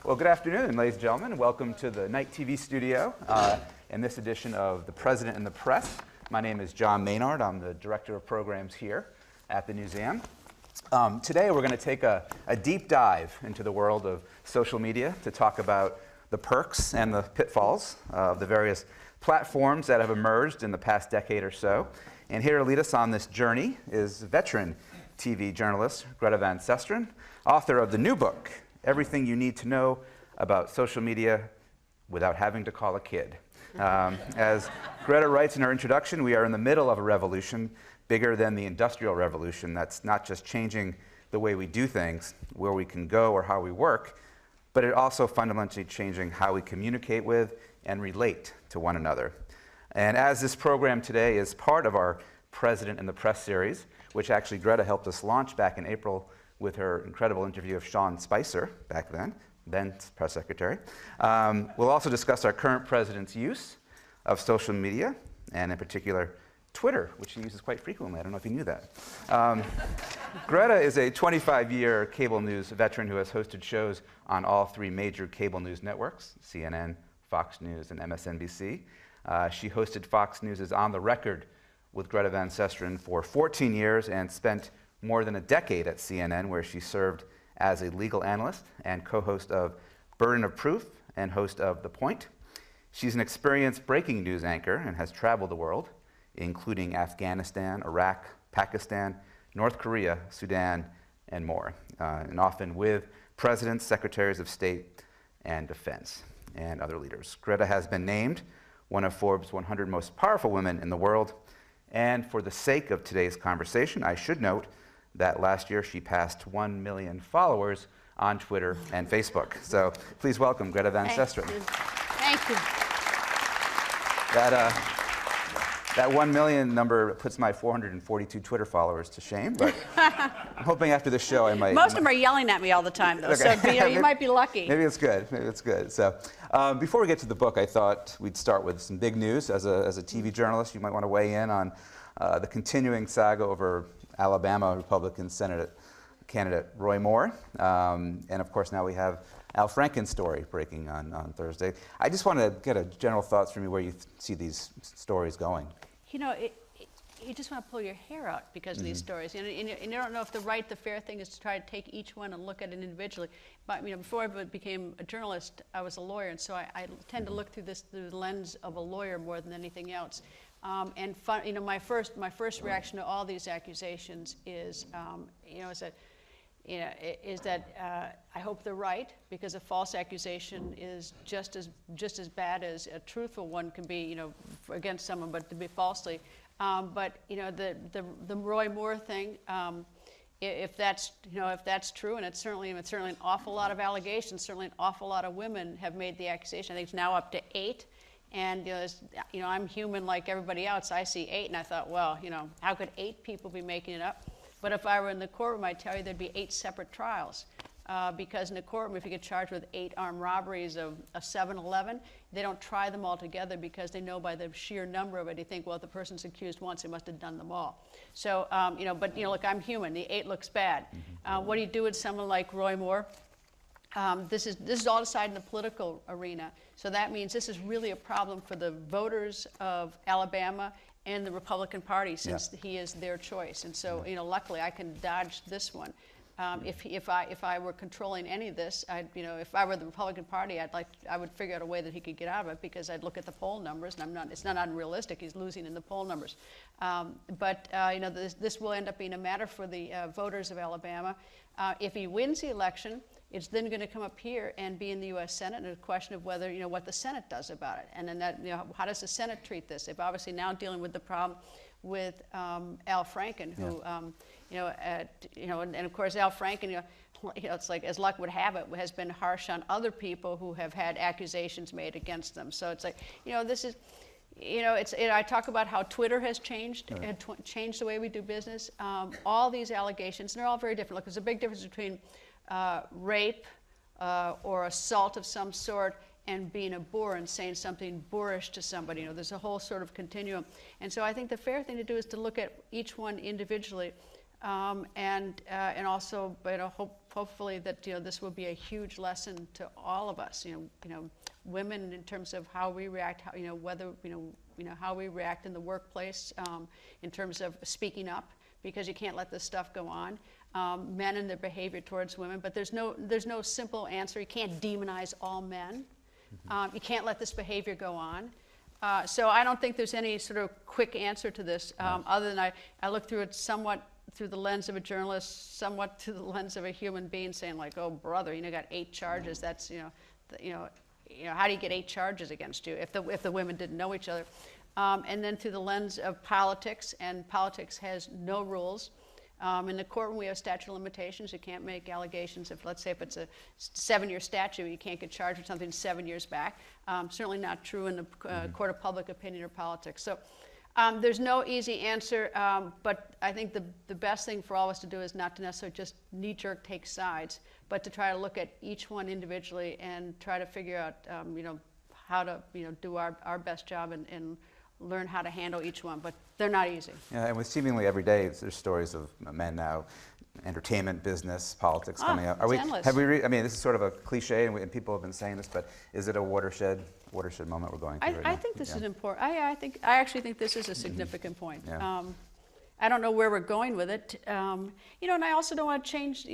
Well, good afternoon, ladies and gentlemen. Welcome to the Night TV studio in this edition of The President and the Press. My name is John Maynard. I'm the Director of Programs here at the Newseum. Today we're going to take a deep dive into the world of social media to talk about the perks and the pitfalls of the various platforms that have emerged in the past decade or so. And here to lead us on this journey is veteran TV journalist Greta Van Susteren, author of the new book, Everything You Need to Know About Social Media Without Having to Call a Kid. As Greta writes in her introduction, we are in the middle of a revolution bigger than the Industrial Revolution that's not just changing the way we do things, where we can go or how we work, but it also fundamentally changing how we communicate with and relate to one another. And as this program today is part of our President and the Press series, which actually Greta helped us launch back in April with her incredible interview of Sean Spicer back then press secretary. We'll also discuss our current president's use of social media, and in particular, Twitter, which he uses quite frequently. I don't know if you knew that. Greta is a 25-year cable news veteran who has hosted shows on all three major cable news networks, CNN, Fox News, and MSNBC. She hosted Fox News' On the Record with Greta Van Susteren for 14 years and spent more than a decade at CNN, where she served as a legal analyst and co-host of Burden of Proof and host of The Point. She's an experienced breaking news anchor and has traveled the world, including Afghanistan, Iraq, Pakistan, North Korea, Sudan, and more, and often with presidents, secretaries of state, and defense, and other leaders. Greta has been named one of Forbes' 100 most powerful women in the world, and for the sake of today's conversation, I should note that last year she passed 1 million followers on Twitter and Facebook. So please welcome Greta Van Susteren. Thank you. That 1 million number puts my 442 Twitter followers to shame, but I'm hoping after the show I might... Most of them are yelling at me all the time, though, okay. So you might be lucky. Maybe it's good. Maybe it's good. So before we get to the book, I thought we'd start with some big news. As a TV journalist, you might want to weigh in on the continuing saga over Alabama Republican Senate candidate Roy Moore. And of course, now we have Al Franken's story breaking on Thursday. I just want to get a general thoughts from you where you see these stories going. You know, you just want to pull your hair out because of these stories. And you don't know if the fair thing is to try to take each one and look at it individually. But before I became a journalist, I was a lawyer, and so I tend to look through the lens of a lawyer more than anything else. My first reaction to all these accusations is, is that I hope they're right, because a false accusation is just as bad as a truthful one can be, against someone, but to be falsely. But the Roy Moore thing, if that's true, and it's certainly an awful lot of allegations, certainly an awful lot of women have made the accusation. I think it's now up to 8. And I'm human like everybody else. I see 8, and I thought, well, how could 8 people be making it up? But if I were in the courtroom, I'd tell you there'd be 8 separate trials. Because in the courtroom, if you get charged with 8 armed robberies of a 7-Eleven, they don't try them all together because they know by the sheer number of it, you think, well, if the person's accused once, they must have done them all. So, look, I'm human. The 8 looks bad. What do you do with someone like Roy Moore? This is all decided in the political arena. So that means this is really a problem for the voters of Alabama and the Republican Party, since he is their choice. And so, luckily I can dodge this one. If I were controlling any of this, if I were the Republican Party, I would figure out a way that he could get out of it, because I'd look at the poll numbers, and it's not unrealistic. He's losing in the poll numbers. This will end up being a matter for the voters of Alabama. If he wins the election, it's then going to come up here and be in the U.S. Senate, and a question of whether, what the Senate does about it. And then how does the Senate treat this? They've obviously now dealing with the problem with Al Franken, who, and of course Al Franken, it's like, as luck would have it, has been harsh on other people who have had accusations made against them. So it's like, this is, I talk about how Twitter has changed, changed the way we do business. All these allegations, and they're all very different. Look, there's a big difference between rape or assault of some sort and being a boor and saying something boorish to somebody. There's a whole sort of continuum. And so I think the fair thing to do is to look at each one individually and also, hopefully that this will be a huge lesson to all of us. Women in terms of how we react, how we react in the workplace, in terms of speaking up, because you can't let this stuff go on. Men and their behavior towards women, but there's no simple answer. You can't demonize all men. You can't let this behavior go on. So I don't think there's any sort of quick answer to this, other than I look through it somewhat through the lens of a journalist, somewhat through the lens of a human being, saying like, oh brother, you got 8 charges. That's how do you get 8 charges against you if the women didn't know each other? And then through the lens of politics, and politics has no rules. In the courtroom, we have statute of limitations. You can't make allegations if, let's say, if it's a 7-year statute, you can't get charged with something 7 years back. Certainly not true in the court of public opinion or politics. So there's no easy answer, but I think the best thing for all of us to do is not to necessarily just knee-jerk take sides, but to try to look at each one individually and try to figure out, how to, do our best job and learn how to handle each one, but they're not easy. Yeah, and with seemingly every day, there's stories of men now, entertainment, business, politics coming out. Endless. I mean, this is sort of a cliche, and people have been saying this, but is it a watershed moment we're going through right now? I think this is important. I actually think this is a significant point. Yeah. I don't know where we're going with it, and I also don't want to change,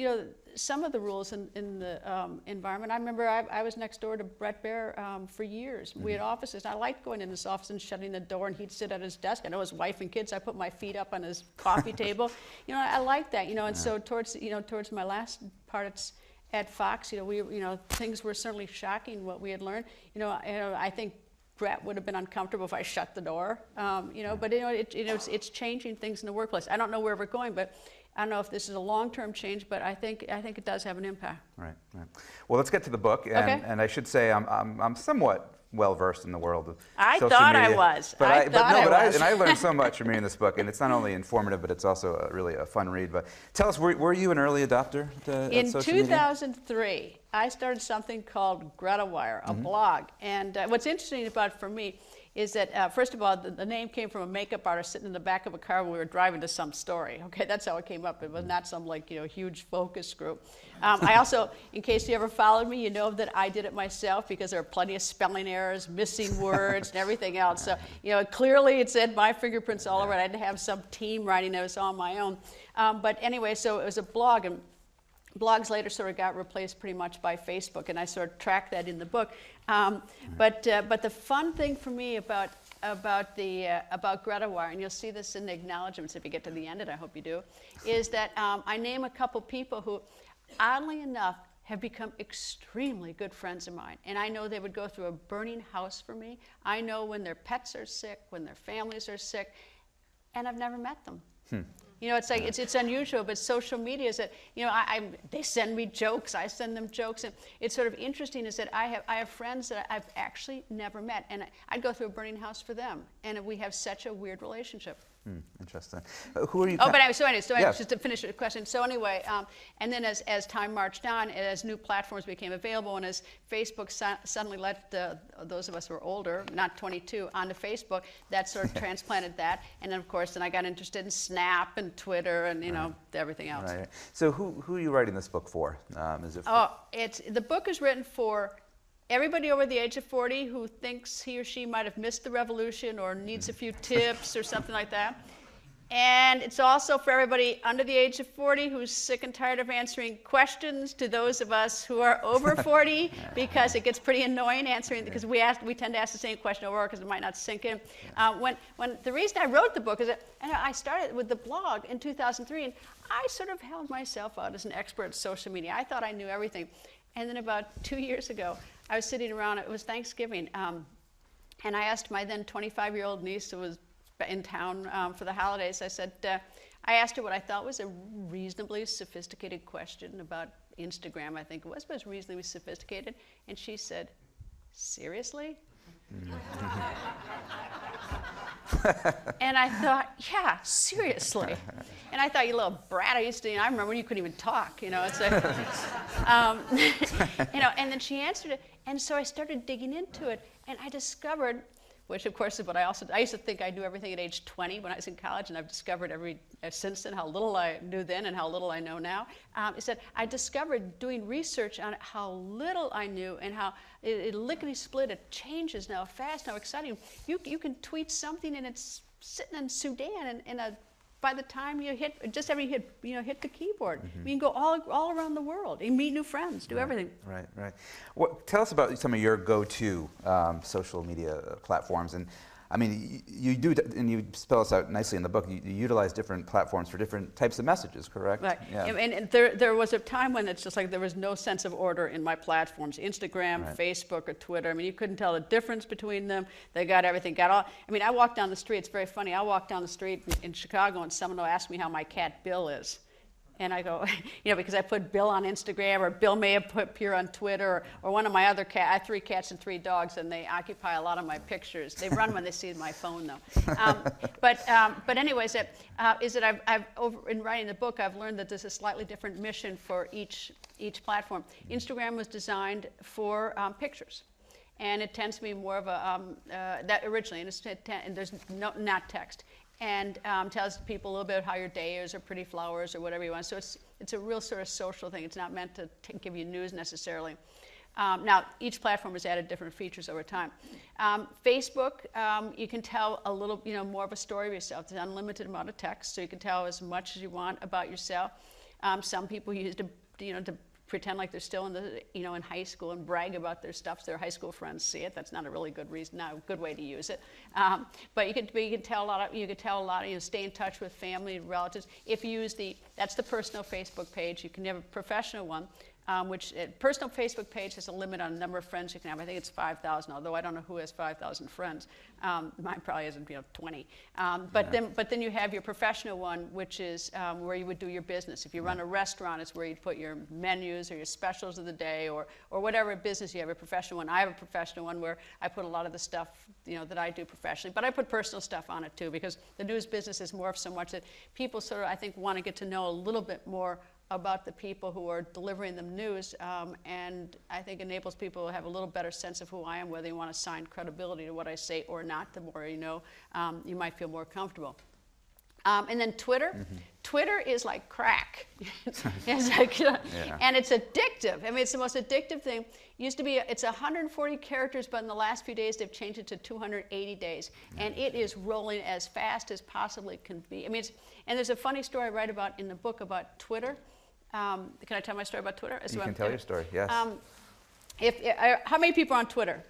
some of the rules in the environment. I remember I was next door to Brett Baer for years. We had offices. I liked going in his office and shutting the door, and he'd sit at his desk. I know his wife and kids. I put my feet up on his coffee table. I like that. And so towards my last part at Fox, things were certainly shocking what we had learned. I think Brett would have been uncomfortable if I shut the door, but it's changing things in the workplace. I don't know where we're going, but I don't know if this is a long-term change, but I think it does have an impact. Right. Well, let's get to the book, and I should say I'm somewhat well-versed in the world of social media. I was. And I learned so much from reading this book, and it's not only informative, but it's also really a fun read. But tell us, were you an early adopter to In social media? 2003, I started something called Greta, a blog. And what's interesting about it for me is that, first of all, the name came from a makeup artist sitting in the back of a car when we were driving to some story. Okay, that's how it came up. It was not some huge focus group. I also, in case you ever followed me, you know that I did it myself because there are plenty of spelling errors, missing words, and everything else. So, clearly it said my fingerprints all over it. I didn't have some team writing it. It was all my own. But anyway, so it was a blog, and blogs later sort of got replaced pretty much by Facebook, and I sort of tracked that in the book. But the fun thing for me about Greta, and you'll see this in the acknowledgments if you get to the end, and I hope you do, is that I name a couple people who, oddly enough, have become extremely good friends of mine. And I know they would go through a burning house for me. I know when their pets are sick, when their families are sick, and I've never met them. It's like it's unusual, but social media is that they send me jokes, I send them jokes, and it's sort of interesting is that I have friends that I've actually never met, and I'd go through a burning house for them, and we have such a weird relationship. Interesting. Who are you? Just to finish the question. So anyway, and then as time marched on, as new platforms became available, and as Facebook suddenly let those of us who are older, not 22, onto Facebook, that sort of transplanted that. And then of course, I got interested in Snap and Twitter and everything else. Right. So who are you writing this book for? The book is written for everybody over the age of 40 who thinks he or she might have missed the revolution or needs a few tips or something like that. And it's also for everybody under the age of 40 who's sick and tired of answering questions to those of us who are over 40, because it gets pretty annoying answering, because we tend to ask the same question over because it might not sink in. When the reason I wrote the book is that I started with the blog in 2003, and I sort of held myself out as an expert at social media. I thought I knew everything. And then about 2 years ago, I was sitting around, it was Thanksgiving, and I asked my then 25-year-old niece who was in town for the holidays, I asked her what I thought was a reasonably sophisticated question about Instagram, I think it was, but it was reasonably sophisticated. And she said, "Seriously?" And I thought, yeah, seriously. And I thought, you little brat, I remember when you couldn't even talk, it's like, and then she answered it. And so I started digging into it, and I discovered which of course is what I used to think I knew everything at age 20 when I was in college, and I've discovered since then how little I knew then and how little I know now. Is that I discovered doing research on how little I knew and how it lickety-split, it changes now fast, how exciting. You can tweet something and it's sitting in Sudan and by the time you hit the keyboard, you can go all around the world. You meet new friends, do everything. Right. Tell us about some of your go-to social media platforms. And I mean, you do, and you spell this out nicely in the book, you utilize different platforms for different types of messages, correct? Right. Yeah. And there was a time when it's just like there was no sense of order in my platforms. Instagram, Right. Facebook, or Twitter. I mean, you couldn't tell the difference between them. They got everything. I mean, I walk down the street. It's very funny. I walk down the street in Chicago, and someone will ask me how my cat Bill is. And I go, because I put Bill on Instagram, or Bill may have appear on Twitter, or one of my other cats. I have 3 cats and 3 dogs, and they occupy a lot of my pictures. They run when they see my phone, though. But anyways, I've in writing the book, I've learned that there's a slightly different mission for each platform. Instagram was designed for pictures. And it tends to be more of a, that originally, and there's not text. And tells people a little bit how your day is, or pretty flowers, or whatever you want. So it's a real sort of social thing. It's not meant to give you news necessarily. Now, each platform has added different features over time. Facebook, you can tell a little, more of a story of yourself. There's an unlimited amount of text, so you can tell as much as you want about yourself. Some people use to pretend like they're still in high school and brag about their stuff so their high school friends see it. That's not a really good reason, not a good way to use it. But you can tell a lot. Stay in touch with family and relatives. If you use that's the personal Facebook page. You can have a professional one, which personal Facebook page has a limit on the number of friends you can have. I think it's 5,000, although I don't know who has 5,000 friends. Mine probably isn't, 20. But then you have your professional one, which is where you would do your business. If you run a restaurant, it's where you put your menus or your specials of the day, or whatever business you have. A professional one. I have a professional one where I put a lot of the stuff that I do professionally, but I put personal stuff on it too, because the news business is morphed so much that people sort of, I think, want to get to know a little bit more about the people who are delivering them news, and I think enables people to have a little better sense of who I am, whether you want to assign credibility to what I say or not. The more you know, you might feel more comfortable. And then Twitter. Mm-hmm. Twitter is like crack. It's like, and it's addictive. I mean, it's the most addictive thing. Used to be, it's 140 characters, but in the last few days, they've changed it to 280 days. And it is rolling as fast as possibly can be. I mean, and there's a funny story I write about in the book about Twitter. Can I tell my story about Twitter? You can tell your story, yes. How many people are on Twitter?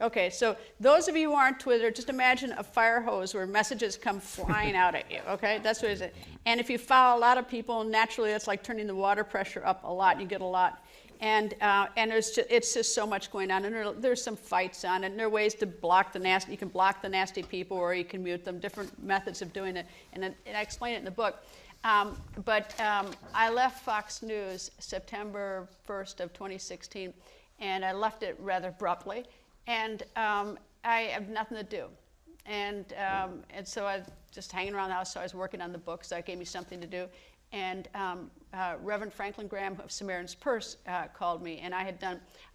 Okay, so those of you who are on Twitter, just imagine a fire hose where messages come flying out at you, okay? That's what it is. And if you follow a lot of people, naturally that's like turning the water pressure up a lot. You get a lot. And it's just so much going on. And there's some fights on it. And there are ways to block the nasty. You can block the nasty people, or you can mute them, different methods of doing it. And I explain it in the book. But I left Fox News September 1st of 2016, and I left it rather abruptly. And I have nothing to do. And so I was just hanging around the house, so I was working on the book, so that gave me something to do. And Reverend Franklin Graham of Samaritan's Purse called me, and I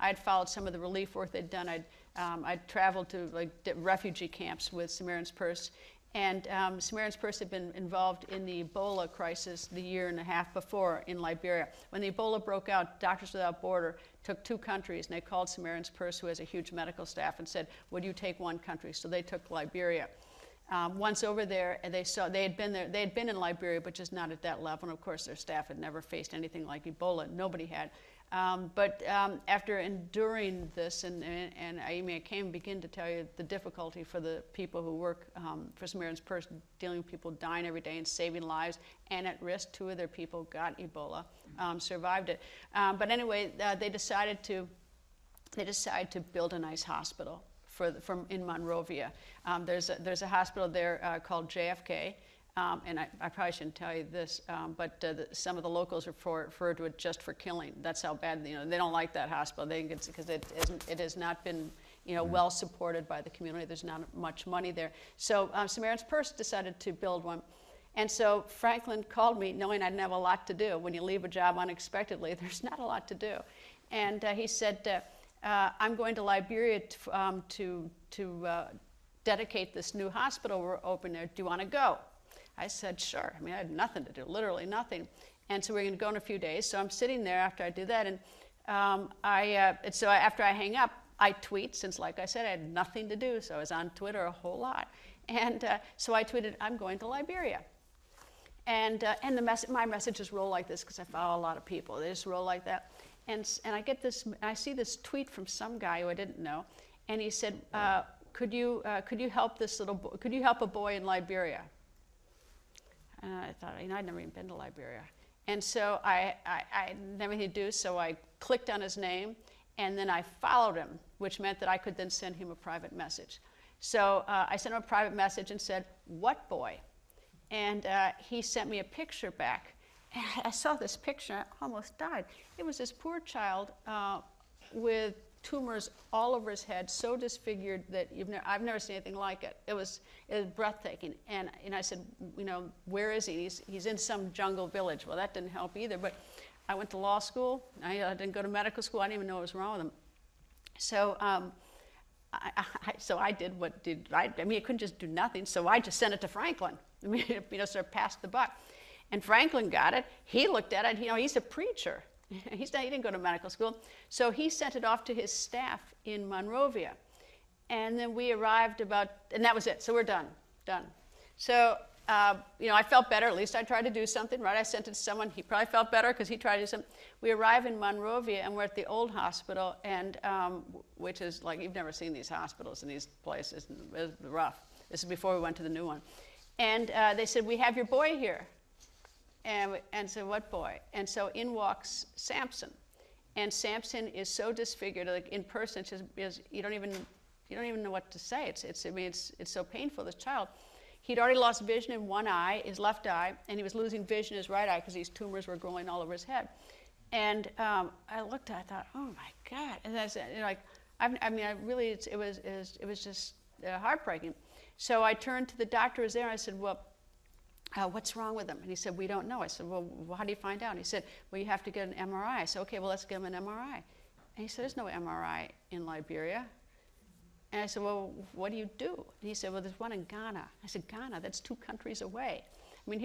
had followed some of the relief work they'd done. I'd traveled to refugee camps with Samaritan's Purse. And Samaritan's Purse had been involved in the Ebola crisis the year and a half before in Liberia. When the Ebola broke out, Doctors Without Borders took 2 countries, and they called Samaritan's Purse, who has a huge medical staff, and said, would you take 1 country? So they took Liberia. Once over there, and they had been in Liberia, but just not at that level. And of course, their staff had never faced anything like Ebola. Nobody had. But after enduring this, and I can't begin to tell you the difficulty for the people who work for Samaritan's Purse, dealing with people dying every day and saving lives, and at risk. 2 of their people got Ebola, survived it. But anyway, they decided to build a nice hospital in Monrovia. There's a hospital there called JFK. And I probably shouldn't tell you this, but some of the locals refer to it just for killing. That's how bad, they don't like that hospital. They think it's because it has not been, well supported by the community. There's not much money there. So Samaritan's Purse decided to build one. And so Franklin called me knowing I didn't have a lot to do. When you leave a job unexpectedly, there's not a lot to do. And he said, I'm going to Liberia to dedicate this new hospital we're opening there. Do you want to go? I said, sure. I mean, I had nothing to do, literally nothing. And so we're going to go in a few days. So I'm sitting there after I do that, and after I hang up, I tweet, since, like I said, I had nothing to do, so I was on Twitter a whole lot. And so I tweeted, I'm going to Liberia. And my messages roll like this, because I follow a lot of people. They just roll like that. And I get this, I see this tweet from some guy who I didn't know, and he said, could you help could you help a boy in Liberia? And I thought, I'd never even been to Liberia. And so I had nothing to do, so I clicked on his name, and then I followed him, which meant that I could then send him a private message. So I sent him a private message and said, what boy? And he sent me a picture back. And I saw this picture, I almost died. It was this poor child with tumors all over his head, so disfigured that I've never seen anything like it. It was breathtaking. And I said, where is he? He's in some jungle village. Well, that didn't help either. But I went to law school. I didn't go to medical school. I didn't even know what was wrong with him. So I did what did I mean, I couldn't just do nothing. So I just sent it to Franklin. I mean, sort of passed the buck. And Franklin got it. He looked at it. He's a preacher. He didn't go to medical school. So he sent it off to his staff in Monrovia. And then we arrived and that was it. So we're done. So, I felt better. At least I tried to do something, right? I sent it to someone. He probably felt better because he tried to do something. We arrive in Monrovia, and we're at the old hospital, and which is like, you've never seen these hospitals in these places. It's rough. This is before we went to the new one. And they said, we have your boy here. And so, what boy? And so in walks Samson. And Samson is so disfigured, like in person, it's just, you don't even know what to say. It's so painful, this child. He'd already lost vision in one eye, his left eye, and he was losing vision in his right eye because these tumors were growing all over his head. And I looked at it, I thought, oh my God. And I said, it was just heartbreaking. So I turned to the doctor who was there, and I said, well, what's wrong with him? And he said, we don't know. I said, well, how do you find out? And he said, well, you have to get an MRI. I said, okay, well, let's get him an MRI. And he said, there's no MRI in Liberia. And I said, well, what do you do? And he said, well, there's one in Ghana. I said, Ghana? That's 2 countries away. I mean,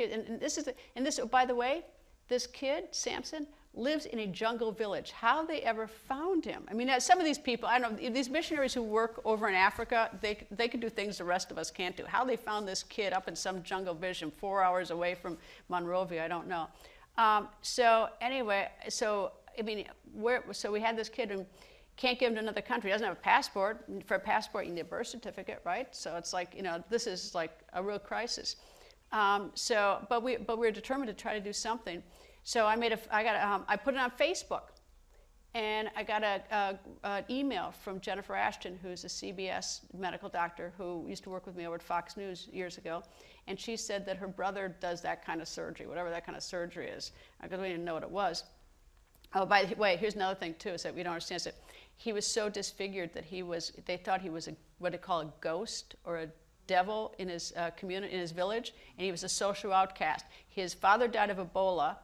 by the way, this kid, Samson, lives in a jungle village. How they ever found him? I mean, some of these people, I don't know, these missionaries who work over in Africa, they can do things the rest of us can't do. How they found this kid up in some jungle village 4 hours away from Monrovia, I don't know. So we had this kid, and can't give him to another country. He doesn't have a passport. For a passport, you need a birth certificate, right? So it's like, this is like a real crisis. But we're determined to try to do something. So I put it on Facebook, and I got an email from Jennifer Ashton, who's a CBS medical doctor who used to work with me over at Fox News years ago, and she said that her brother does that kind of surgery, whatever that kind of surgery is, because we didn't know what it was. Oh, by the way, here's another thing too, is that we don't understand, is that he was so disfigured that they thought he was what they call a ghost or a devil in his community, in his village, and he was a social outcast. His father died of Ebola,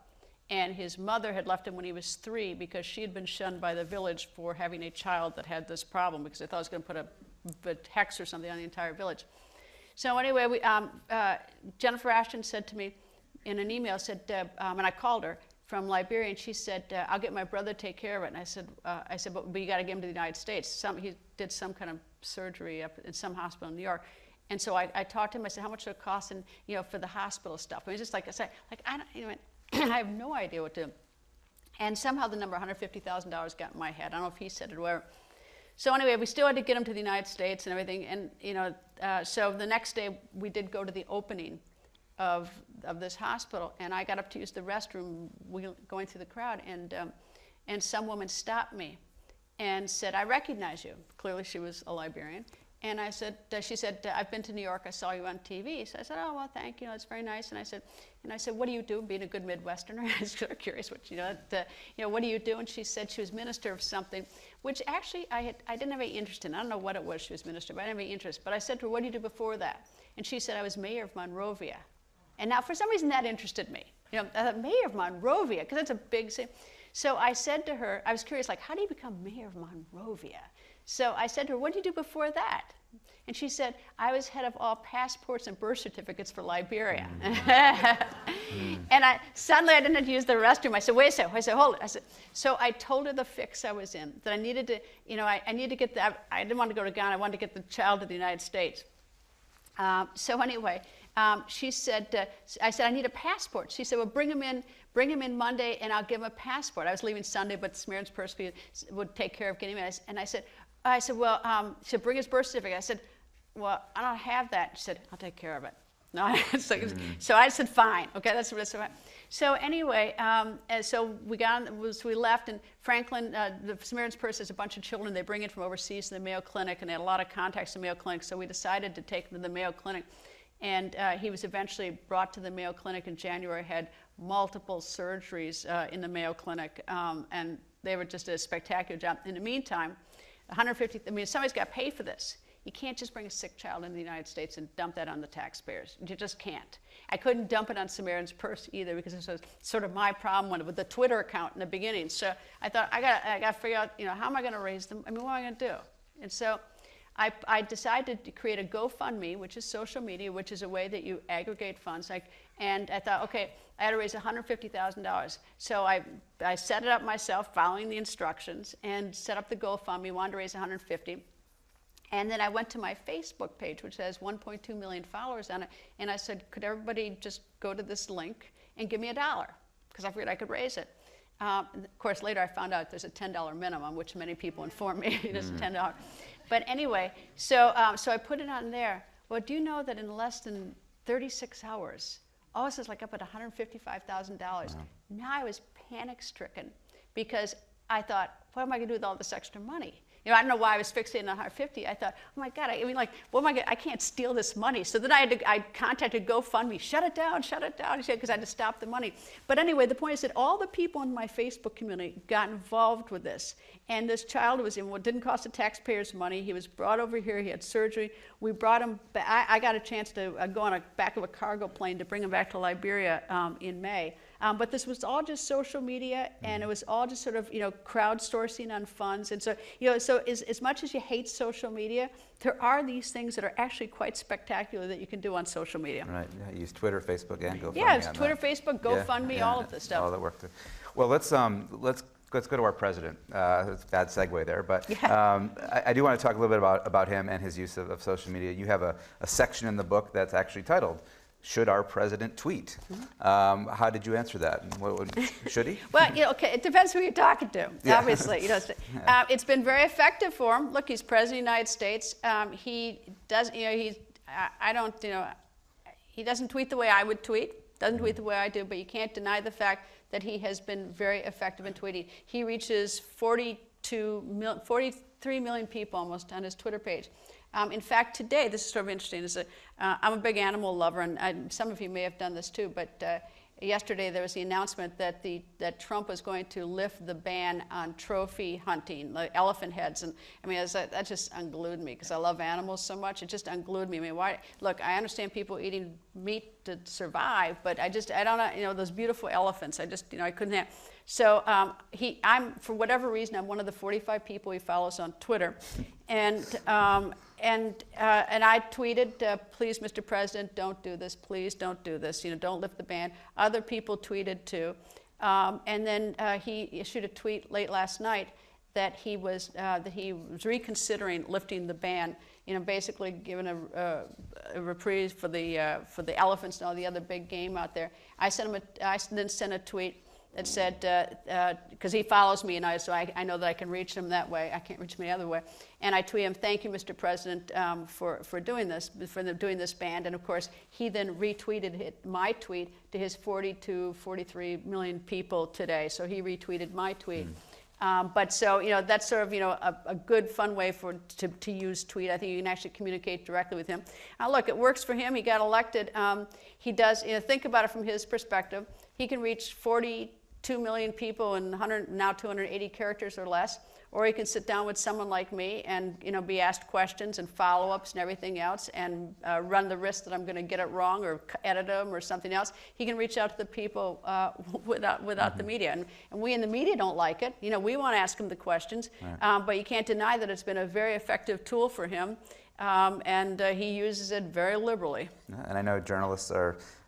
and his mother had left him when he was 3 because she had been shunned by the village for having a child that had this problem, because they thought it was going to put a hex or something on the entire village. So anyway, Jennifer Ashton said to me in an email, and I called her from Liberia, and she said, I'll get my brother to take care of it. And I said, but you got to get him to the United States. He did some kind of surgery up in some hospital in New York. And so I talked to him. I said, how much would it cost, and for the hospital stuff? I mean, just like I said, I have no idea what to do. And somehow the number $150,000 got in my head. I don't know if he said it or whatever. So anyway, we still had to get him to the United States and everything. And so the next day we did go to the opening of this hospital, and I got up to use the restroom, going through the crowd, and some woman stopped me and said, I recognize you. Clearly she was a Liberian. And she said, I've been to New York, I saw you on TV. So I said, oh, well, thank you, that's very nice. And I said, what do you do, being a good Midwesterner? I was sort of curious what what do you do? And she said she was minister of something, which actually I didn't have any interest in. I don't know what it was she was minister, but I didn't have any interest. But I said to her, what do you do before that? And she said, I was mayor of Monrovia. And now, for some reason, that interested me. I thought, mayor of Monrovia, because that's a big city. So I said to her, I was curious, like, how do you become mayor of Monrovia? So I said to her, what did you do before that? And she said, I was head of all passports and birth certificates for Liberia. And suddenly I didn't use the restroom. I said, wait a second. I said, hold it. I said, so I told her the fix I was in, that I needed to, I needed to get I didn't want to go to Ghana. I wanted to get the child to the United States. So anyway, she said, I said, I need a passport. She said, well, bring him in Monday and I'll give him a passport. I was leaving Sunday, but Smearen's person would take care of getting him in. And I said, well, she said, bring his birth certificate. I said, well, I don't have that. She said, I'll take care of it. No, so I said, fine. Okay, that's what it's about. So anyway, so we left, and Franklin, the Smearen's person, has a bunch of children. They bring in from overseas to the Mayo Clinic, and they had a lot of contacts in the Mayo Clinic. So we decided to take him to the Mayo Clinic. And he was eventually brought to the Mayo Clinic in January, had multiple surgeries in the Mayo Clinic, and they were just a spectacular job. In the meantime, somebody's got to pay for this. You can't just bring a sick child into the United States and dump that on the taxpayers. You just can't. I couldn't dump it on Smearen's purse either, because this was sort of my problem with the Twitter account in the beginning. So I thought, I got to figure out, how am I going to raise them? I mean, what am I going to do? And so I decided to create a GoFundMe, which is social media, which is a way that you aggregate funds. And I thought, okay, I had to raise $150,000. So I set it up myself, following the instructions, and set up the GoFundMe. Wanted to raise $150,000. And then I went to my Facebook page, which has 1.2 million followers on it, and I said, could everybody just go to this link and give me $1? Because I figured I could raise it. Of course, later I found out there's a $10 minimum, which many people informed me there's $10. But anyway, so I put it on there. Well, do you know that in less than 36 hours, all this is like up at $155,000. Wow. Now I was panic-stricken, because I thought, what am I going to do with all this extra money? I don't know why I was fixated on 150. I thought, oh my God, what am I going to, I can't steal this money. So then I contacted GoFundMe, shut it down, because I had to stop the money. But anyway, the point is that all the people in my Facebook community got involved with this. And this child was in what didn't cost the taxpayers money. He was brought over here, he had surgery. We brought him back. I got a chance to go on the back of a cargo plane to bring him back to Liberia in May. But this was all just social media, and it was all just sort of, crowdsourcing on funds. And so, so as much as you hate social media, there are these things that are actually quite spectacular that you can do on social media. Right. Yeah, use Twitter, Facebook, and GoFundMe. Yeah, it's Twitter, Facebook, GoFundMe, all of this stuff. All that work. Well, let's go to our president. It's a bad segue there, but I do want to talk a little bit about him and his use of social media. You have a section in the book that's actually titled, "Should Our President Tweet?" How did you answer that? Should he? Well, okay, it depends who you're talking to, obviously. It's been very effective for him. Look, he's President of the United States. He does, he doesn't tweet the way I would tweet, doesn't tweet the way I do, but you can't deny the fact that he has been very effective in tweeting. He reaches 43 million people almost on his Twitter page. In fact, today, this is sort of interesting, I'm a big animal lover, and some of you may have done this too, but yesterday there was the announcement that Trump was going to lift the ban on trophy hunting, like elephant heads. And I mean, that just unglued me, because I love animals so much. It just unglued me. I mean, why? Look, I understand people eating meat to survive, but I don't know, those beautiful elephants, I couldn't have. So for whatever reason, I'm one of the 45 people he follows on Twitter. And I tweeted, please, Mr. President, don't do this. Please don't do this. Don't lift the ban. Other people tweeted too. And then he issued a tweet late last night that he was reconsidering lifting the ban. Basically giving a reprieve for the elephants and all the other big game out there. I then sent a tweet that said, because he follows me, and so I know that I can reach him that way. I can't reach him any other way. And I tweet him, thank you, Mr. President, for doing this, doing this ban. And of course, he then retweeted my tweet to his 43 million people today. So he retweeted my tweet. But so, that's sort of, a good, fun way to use tweet. I think you can actually communicate directly with him. Now, look, it works for him. He got elected. He does, think about it from his perspective. He can reach 42 2 million people and now 280 characters or less, or he can sit down with someone like me and be asked questions and follow-ups and everything else, and run the risk that I'm going to get it wrong or edit them or something else. He can reach out to the people without the media, and we in the media don't like it. We want to ask him the questions, but you can't deny that it's been a very effective tool for him, and he uses it very liberally. Yeah, and I know journalists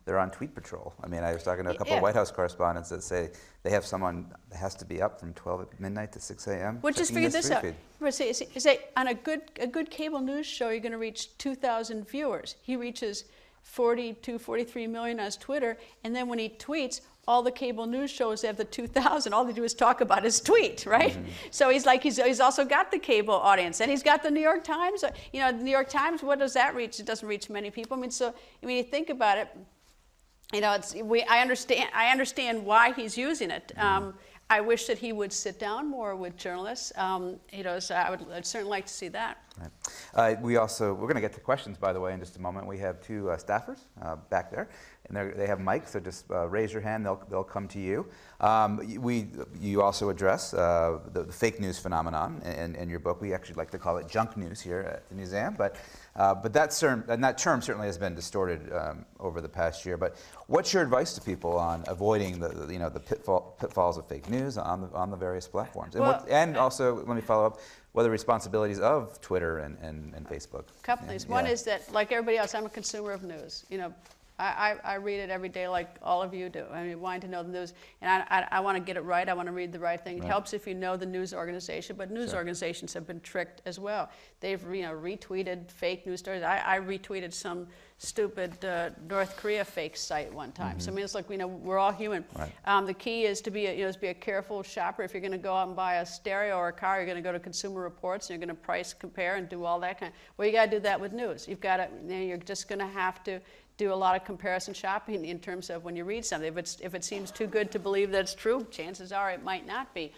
they're on tweet patrol. I mean, I was talking to a couple of White House correspondents that say they have someone that has to be up from 12 at midnight to 6 a.m. Well, just figure this out. Say on a good cable news show, you're going to reach 2,000 viewers. He reaches 42, 43 million on his Twitter, and then when he tweets, all the cable news shows have the 2,000. All they do is talk about his tweet, right? Mm-hmm. So he's also got the cable audience, and he's got the New York Times. The New York Times, what does that reach? It doesn't reach many people. You think about it. I understand why he's using it. I wish that he would sit down more with journalists. So I'd certainly like to see that. Right. We're going to get to questions, by the way, in just a moment. We have two staffers back there, and they have mics, so just raise your hand. They'll come to you. You also address the fake news phenomenon in your book. We actually like to call it junk news here at the Newseum, but that term certainly has been distorted over the past year. But what's your advice to people on avoiding the pitfalls of fake news on the various platforms? And also, let me follow up, what are the responsibilities of Twitter and Facebook? A couple things. One is that, like everybody else, I'm a consumer of news. I read it every day like all of you do. I mean, wanting to know the news. And I want to get it right. I want to read the right thing. It helps if you know the news organization, but news organizations have been tricked as well. They've retweeted fake news stories. I retweeted some stupid North Korea fake site one time. Mm-hmm. So it's like, we're all human. Right. The key is to be a careful shopper. If you're going to go out and buy a stereo or a car, you're going to go to Consumer Reports and you're going to price compare and do all that kind of. Well, you got to do that with news. You've got to. You're just going to have to do a lot of comparison shopping in terms of when you read something. If it seems too good to believe that it's true, chances are it might not be.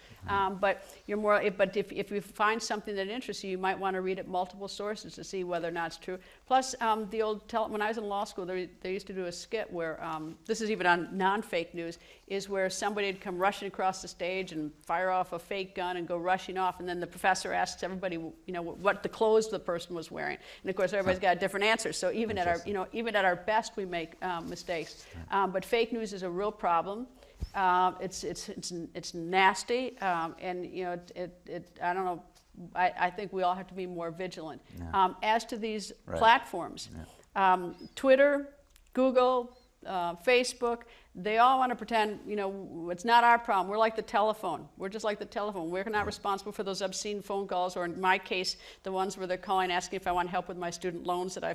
But if you find something that interests you, you might want to read it multiple sources to see whether or not it's true. Plus, when I was in law school, they used to do a skit where this is even on non-fake news, is where somebody would come rushing across the stage and fire off a fake gun and go rushing off, and then the professor asks everybody, what the clothes the person was wearing, and of course everybody's got a different answer. So even at our best, we make mistakes. But fake news is a real problem. It's nasty, and I don't know. I think we all have to be more vigilant. Yeah. As to these platforms, Twitter, Google, Facebook, they all want to pretend, it's not our problem. We're like the telephone. We're just like the telephone. We're not responsible for those obscene phone calls, or in my case, the ones where they're calling asking if I want help with my student loans that I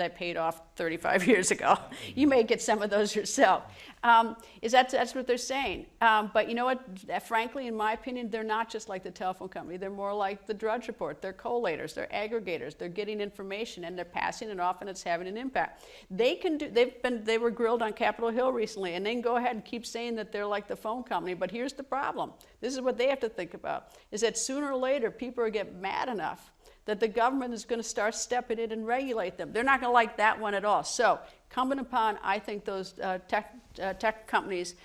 paid off 35 years ago. You may get some of those yourself. That's what they're saying. But you know what? Frankly, in my opinion, they're not just like the telephone company. They're more like the Drudge Report. They're collators. They're aggregators. They're getting information and they're passing it off, and it's having an impact. They were grilled on Capitol Hill recently, and they can go ahead and keep saying that they're like the phone company, but here's the problem. This is what they have to think about, is that sooner or later people will get mad enough that the government is going to start stepping in and regulate them. They're not going to like that one at all. So, incumbent upon, I think, those tech companies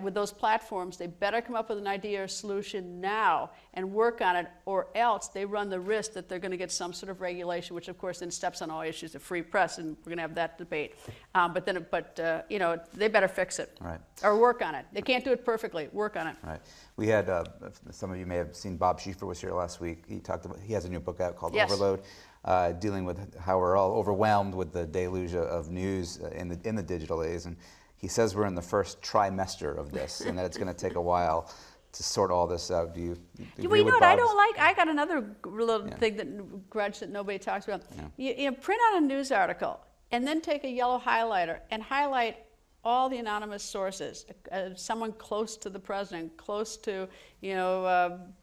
with those platforms, they better come up with an idea or solution now and work on it, or else they run the risk that they're going to get some sort of regulation, which of course then steps on all issues of free press, and we're going to have that debate. They better fix it, right, or work on it. They can't do it perfectly. Work on it. Right. We had some of you may have seen Bob Schieffer was here last week. He has a new book out called Overload. Dealing with how we're all overwhelmed with the deluge of news in the digital age, and he says we're in the first trimester of this, and that it's going to take a while to sort all this out. Do you agree with Bob's? I don't like? I got another little grudge that nobody talks about. Yeah. You print out a news article and then take a yellow highlighter and highlight all the anonymous sources, someone close to the president, close to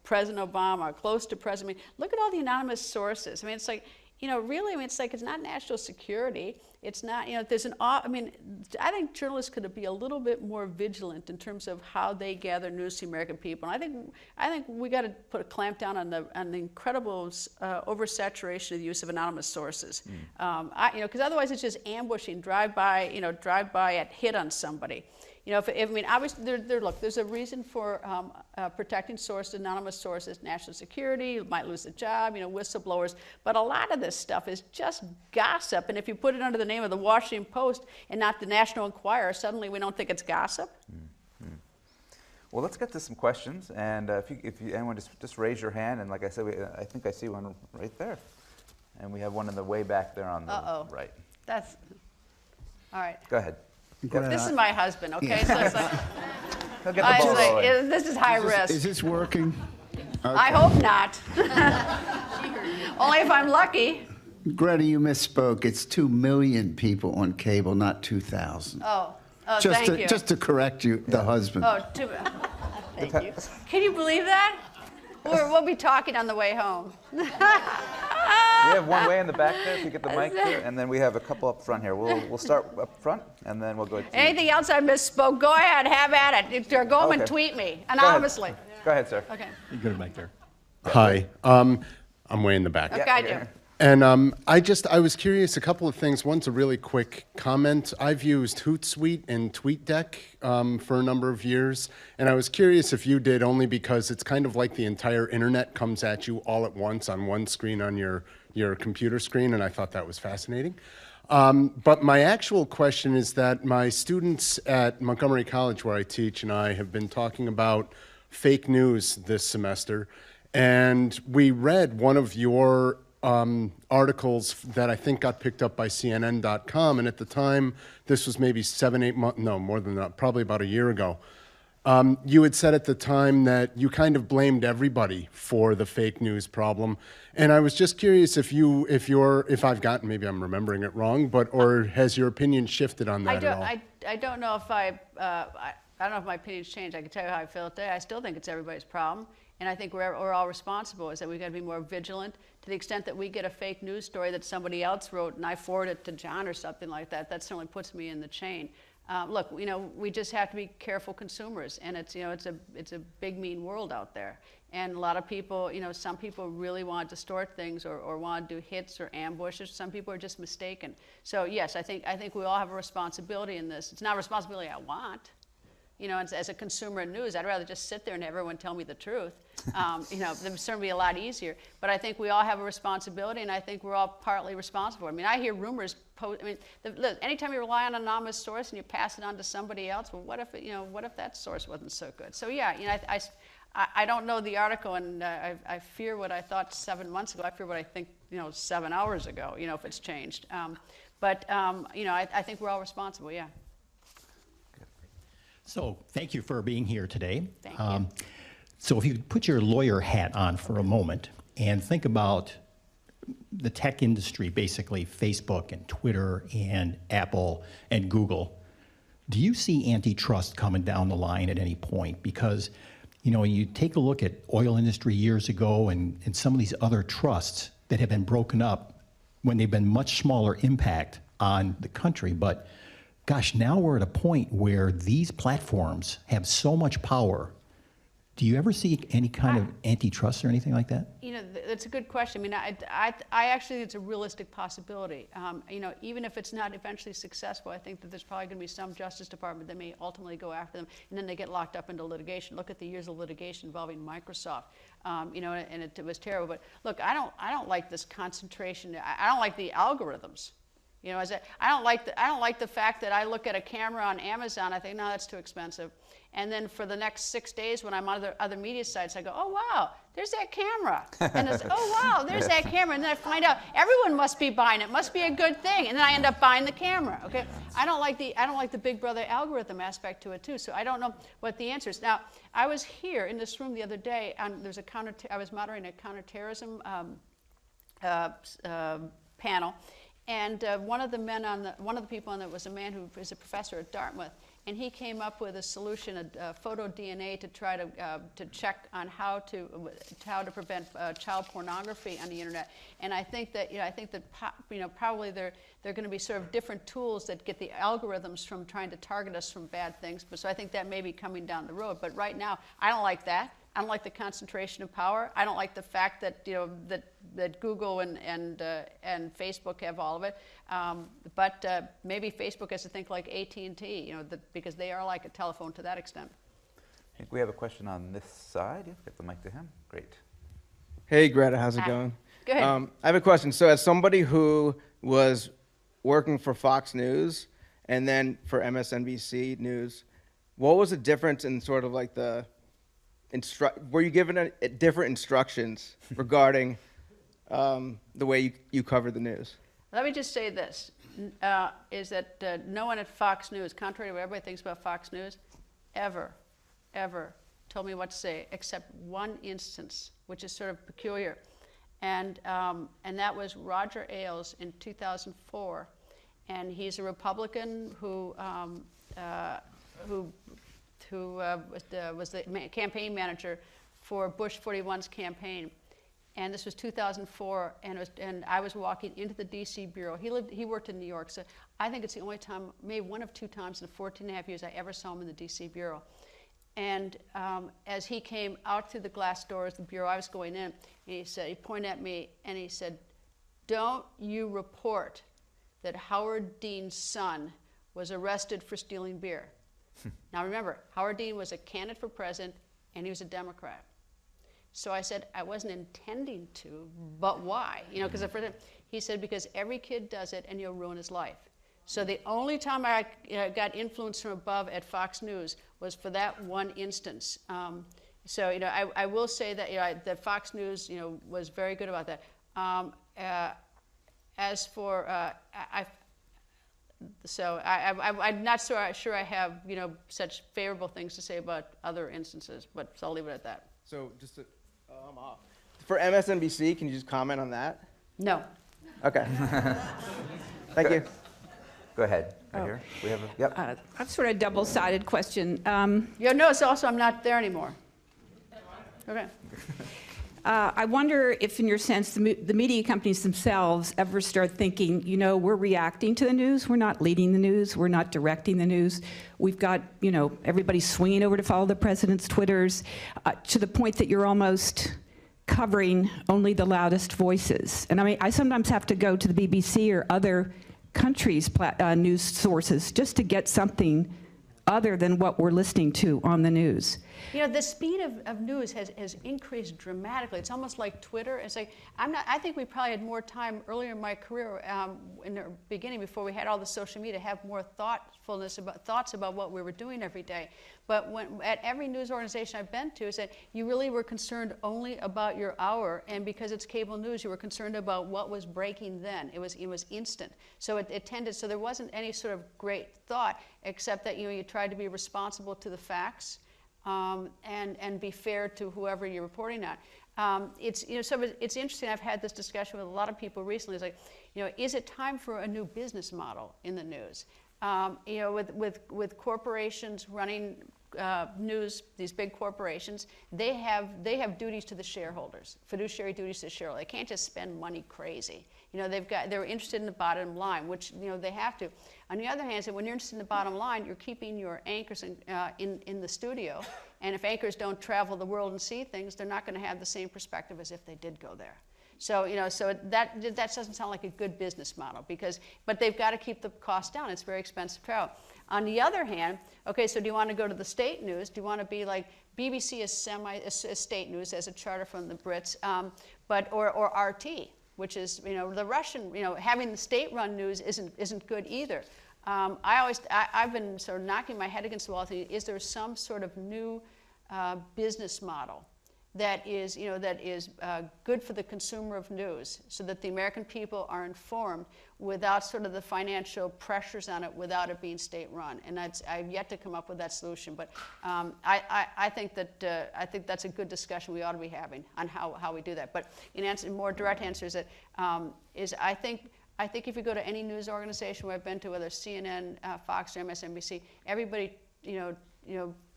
President Obama, close to President. Look at all the anonymous sources. I mean, it's like, really. I mean, it's like it's not national security. It's not. There's an. I mean, I think journalists could be a little bit more vigilant in terms of how they gather news to the American people. And I think we got to put a clamp down on the incredible oversaturation of the use of anonymous sources. Because otherwise it's just ambushing, drive by at hit on somebody. You know, I mean, obviously, look, there's a reason for protecting sources, anonymous sources, national security, you might lose a job, you know, whistleblowers. But a lot of this stuff is just gossip. And if you put it under the name of the Washington Post and not the National Enquirer, suddenly we don't think it's gossip. Mm-hmm. Well, let's get to some questions. And if you anyone just raise your hand. And like I said, I think I see one right there. And we have one in the way back there on the right. That's, all right. Go ahead. This is my husband, okay? So it's like, He'll get the ball rolling. this is high risk. Is this working? Okay. I hope not. Only if I'm lucky. Greta, you misspoke. It's 2 million people on cable, not 2,000. Thank you. Just to correct you, the husband. Thank you. Can you believe that? We'll be talking on the way home. We have one way in the back there if you get the mic there, and then we have a couple up front here. We'll start up front, and then we'll go to anything else I misspoke, go ahead, have at it. Or go home and tweet me, anonymously. Go ahead, sir. Okay. You go to back there. Hi, I'm way in the back. Okay, I do. And I was curious, a couple of things. One's a really quick comment. I've used Hootsuite and TweetDeck for a number of years, and I was curious if you did, only because it's kind of like the entire internet comes at you all at once on one screen on your computer screen, and I thought that was fascinating. But my actual question is that my students at Montgomery College, where I teach, and I have been talking about fake news this semester, and we read one of your articles that I think got picked up by CNN.com, and at the time, this was maybe 7, 8 months, no, more than that, probably about a year ago. You had said at the time that you kind of blamed everybody for the fake news problem, and I was just curious if I've gotten, maybe I'm remembering it wrong, or has your opinion shifted on that at all? I don't know if I don't know if my opinion's changed. I can tell you how I feel today. I still think it's everybody's problem. And I think we're all responsible, is that we've got to be more vigilant. To the extent that we get a fake news story that somebody else wrote and I forward it to John or something like that, that certainly puts me in the chain. Look, you know, we just have to be careful consumers, and it's, you know, it's a big, mean world out there. And a lot of people, you know, some people really want to distort things or want to do hits or ambushes. Some people are just mistaken. So yes, I think we all have a responsibility in this. It's not a responsibility I want. You know, as a consumer of news, I'd rather just sit there and have everyone tell me the truth. You know, that would certainly be a lot easier. But I think we all have a responsibility, and I think we're all partly responsible. I mean, I hear rumors. Look, anytime you rely on an anonymous source and you pass it on to somebody else, well, what if that source wasn't so good? So yeah, you know, I don't know the article, and I fear what I thought 7 months ago. I fear what I think, you know, 7 hours ago. You know, if it's changed. You know, I think we're all responsible. Yeah. So thank you for being here today. Thank you. So if you could put your lawyer hat on for a moment and think about the tech industry, basically Facebook and Twitter and Apple and Google, do you see antitrust coming down the line at any point? Because, you know, you take a look at oil industry years ago and some of these other trusts that have been broken up when they've been much smaller impact on the country, but gosh, now we're at a point where these platforms have so much power. Do you ever see any kind of antitrust or anything like that? You know, that's a good question. I mean, I actually think it's a realistic possibility. You know, even if it's not eventually successful, I think that there's probably going to be some Justice Department that may ultimately go after them, and then they get locked up into litigation. Look at the years of litigation involving Microsoft. You know, and it was terrible. But look, I don't like this concentration. I don't like the algorithms. You know, I don't like the fact that I look at a camera on Amazon, I think, no, that's too expensive. And then for the next 6 days when I'm on other media sites, I go, oh, wow, there's that camera. And it's, oh, wow, there's that camera. And then I find out everyone must be buying it. Must be a good thing. And then I end up buying the camera, okay? I don't like the Big Brother algorithm aspect to it, too. So I don't know what the answer is. Now, I was here in this room the other day, and I was moderating a counterterrorism panel. And one of the people on it was a man who is a professor at Dartmouth, and he came up with a solution, a photo DNA, to try to check on how to prevent child pornography on the internet. And I think that probably they're going to be sort of different tools that get the algorithms from trying to target us from bad things. But so I think that may be coming down the road. But right now, I don't like that. I don't like the concentration of power. I don't like the fact that that Google and Facebook have all of it. But maybe Facebook has to think like AT&T, because they are like a telephone to that extent. I think we have a question on this side. Yeah, get the mic to him. Great. Hey, Greta, how's it Hi. going? Go ahead. I have a question. So as somebody who was working for Fox News and then for MSNBC News, what was the difference in sort of like the were you given different instructions regarding the way you cover the news? Let me just say this, is that no one at Fox News, contrary to what everybody thinks about Fox News, ever told me what to say, except one instance, which is sort of peculiar. And that was Roger Ailes in 2004. And he's a Republican who was the campaign manager for Bush 41's campaign. And this was 2004, and I was walking into the DC bureau. He worked in New York, so I think it's the only time, maybe one of two times in the 14 and a half years I ever saw him in the DC bureau. And as he came out through the glass doors of the bureau, I was going in, and he pointed at me, and he said, "Don't you report that Howard Dean's son was arrested for stealing beer." Now remember, Howard Dean was a candidate for president, and he was a Democrat. So I said, I wasn't intending to, but why? Because he said, because every kid does it, and you'll ruin his life. So the only time I got influence from above at Fox News was for that one instance. So I will say that that Fox News was very good about that. As for I'm not sure I have such favorable things to say about other instances, but I'll leave it at that. So just to, I'm off. For MSNBC, can you just comment on that? No. Okay. Thank you. Go ahead. Right here. We have a, yep. I've sort of a double-sided question. Notice also I'm not there anymore. Okay. I wonder if, in your sense, the media companies themselves ever start thinking, we're reacting to the news, we're not leading the news, we're not directing the news. We've got, everybody swinging over to follow the president's Twitters, to the point that you're almost covering only the loudest voices. And I sometimes have to go to the BBC or other countries' news sources just to get something other than what we're listening to on the news. The speed of news has increased dramatically. It's almost like Twitter. It's like I think we probably had more time earlier in my career, in the beginning, before we had all the social media, to have more thoughts about what we were doing every day. But at every news organization I've been to, is that you really were concerned only about your hour, and because it's cable news, you were concerned about what was breaking then. It was instant. So it tended. So there wasn't any sort of great thought, except that you tried to be responsible to the facts. And be fair to whoever you're reporting on. It's interesting. I've had this discussion with a lot of people recently. It's like, is it time for a new business model in the news? With corporations running news, these big corporations, they have duties to the shareholders, fiduciary duties to the shareholder. They can't just spend money crazy. They're interested in the bottom line, which they have to. On the other hand, when you're interested in the bottom line, you're keeping your anchors in the studio. And if anchors don't travel the world and see things, they're not going to have the same perspective as if they did go there. So that doesn't sound like a good business model, but they've got to keep the cost down. It's very expensive to travel. On the other hand, okay, so do you want to go to the state news? Do you want to be like BBC is state news as a charter from the Brits, or RT, which is the Russian, having the state-run news isn't good either. I've been sort of knocking my head against the wall thinking, is there some sort of new business model that is good for the consumer of news, so that the American people are informed without sort of the financial pressures on it, without it being state-run? And I've yet to come up with that solution. But I think that's a good discussion we ought to be having on how we do that. But in more direct answer is that I think if you go to any news organization where I've been to, whether it's CNN, Fox, or MSNBC, everybody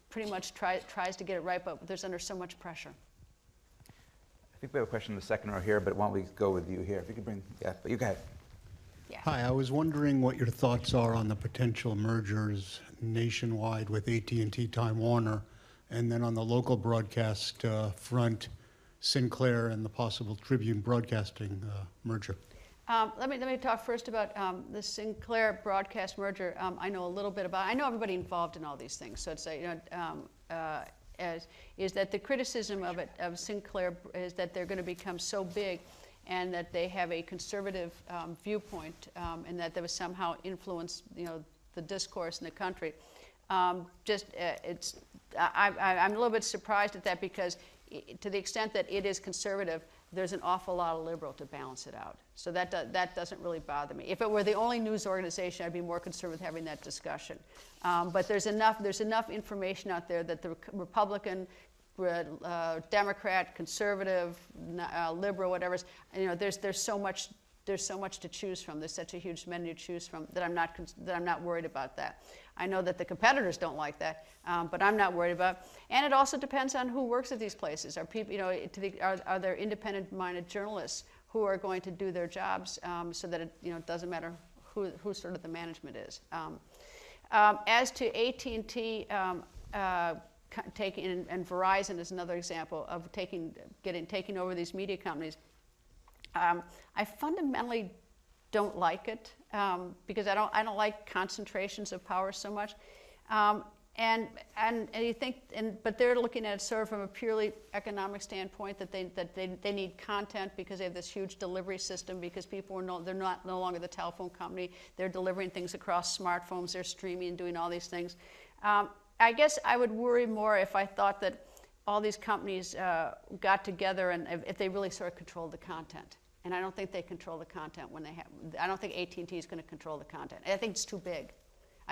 pretty much tries to get it right, but there's under so much pressure. I think we have a question in the second row here, but why don't we go with you here? If you could bring, but you go ahead. Yeah. Hi, I was wondering what your thoughts are on the potential mergers nationwide with AT&T Time Warner, And then on the local broadcast front, Sinclair and the possible Tribune Broadcasting merger. Let me talk first about the Sinclair broadcast merger. I know a little bit about. I know everybody involved in all these things. So it's is that the criticism of Sinclair is that they're going to become so big, and that they have a conservative viewpoint, and that they would somehow influence the discourse in the country. I'm a little bit surprised at that, because to the extent that it is conservative, there's an awful lot of liberal to balance it out. So that doesn't really bother me. If it were the only news organization, I'd be more concerned with having that discussion. But there's enough information out there that the Republican, Democrat, conservative, liberal, whatever, there's so much to choose from. There's such a huge menu to choose from that I'm not worried about that. I know that the competitors don't like that, but I'm not worried about it. And it also depends on who works at these places. Are people, are there independent-minded journalists who are going to do their jobs so that it doesn't matter who sort of the management is. As to AT&T taking, and Verizon is another example of taking over these media companies. I fundamentally don't like it because I don't like concentrations of power so much, and you think, but they're looking at it sort of from a purely economic standpoint, that they need content because they have this huge delivery system, because people they're no longer the telephone company, they're delivering things across smartphones, they're streaming and doing all these things. I guess I would worry more if I thought that all these companies got together and if they really sort of controlled the content. And I don't think they control the content when they have. I don't think AT&T is going to control the content. I think it's too big.